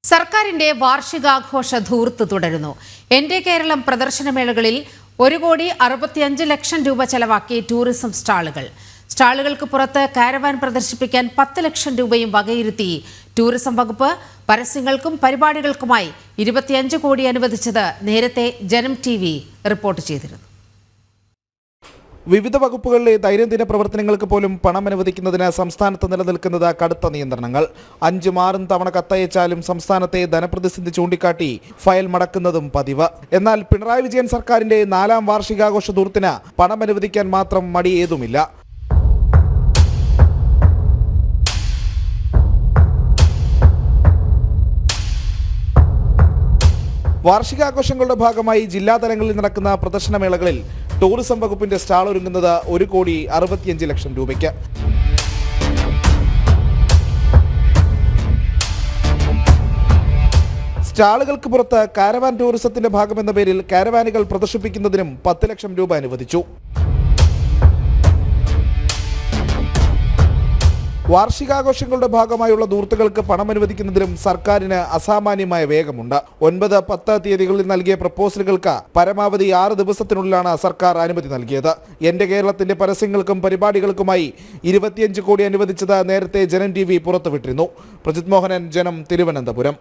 സർക്കാരിന്റെ വാർഷികാഘോഷ ധൂർത്ത് തുടരുന്നു. എന്റെ കേരളം പ്രദർശനമേളകളിൽ 1,65,00,000 രൂപ ചെലവാക്കി ടൂറിസം സ്റ്റാളുകൾക്ക് പുറത്ത് കാരവാൻ പ്രദർശിപ്പിക്കാൻ 10 ലക്ഷം രൂപയും വകയിരുത്തി ടൂറിസം വകുപ്പ്. പരസ്യങ്ങൾക്കും പരിപാടികൾക്കുമായി 25 കോടി അനുവദിച്ചത് നേരത്തെ ജനം TV റിപ്പോർട്ട് ചെയ്തിരുന്നു. വിവിധ വകുപ്പുകളിലെ ദൈനംദിന പ്രവർത്തനങ്ങൾക്ക് പോലും പണം അനുവദിക്കുന്നതിന് സംസ്ഥാനത്ത് നിലനിൽക്കുന്നത് കടുത്ത നിയന്ത്രണങ്ങൾ. 5-6 തവണ കത്തയച്ചാലും സംസ്ഥാനത്തെ ധനപ്രതിസന്ധി ചൂണ്ടിക്കാട്ടി ഫയൽ മടക്കുന്നതും പതിവ്. എന്നാൽ പിണറായി വിജയൻ സർക്കാരിന്റെ 4ാം വാർഷികാഘോഷ ധൂർത്തിന് പണം അനുവദിക്കാൻ മാത്രം മടി ഏതുമില്ല. വാർഷികാഘോഷങ്ങളുടെ ഭാഗമായി ജില്ലാതലങ്ങളിൽ നടക്കുന്ന പ്രദർശനമേളകളിൽ ടൂറിസം വകുപ്പിന്റെ സ്റ്റാൾ ഒരുങ്ങുന്നത് 1,65,00,000 രൂപയ്ക്ക്. സ്റ്റാളുകൾക്ക് പുറത്ത് കാരവാൻ ടൂറിസത്തിന്റെ ഭാഗമെന്ന പേരിൽ കാരവാനുകൾ പ്രദർശിപ്പിക്കുന്നതിനും 10 ലക്ഷം രൂപ അനുവദിച്ചു. വാർഷികാഘോഷങ്ങളുടെ ഭാഗമായുള്ള ധൂർത്തുകൾക്ക് പണം അനുവദിക്കുന്നതിലും സർക്കാരിന് അസാമാന്യമായ വേഗമുണ്ട്. 9-10 തീയതികളിൽ നൽകിയ പ്രപ്പോസലുകൾക്ക് പരമാവധി 6 ദിവസത്തിനുള്ളിലാണ് സർക്കാർ അനുമതി നൽകിയത്. എന്റെ കേരളത്തിന്റെ പരസ്യങ്ങൾക്കും പരിപാടികൾക്കുമായി 25 കോടി അനുവദിച്ചത് നേരത്തെ ജനം TV പുറത്തുവിട്ടിരുന്നു. പ്രജിത് മോഹനൻ, ജനം, തിരുവനന്തപുരം.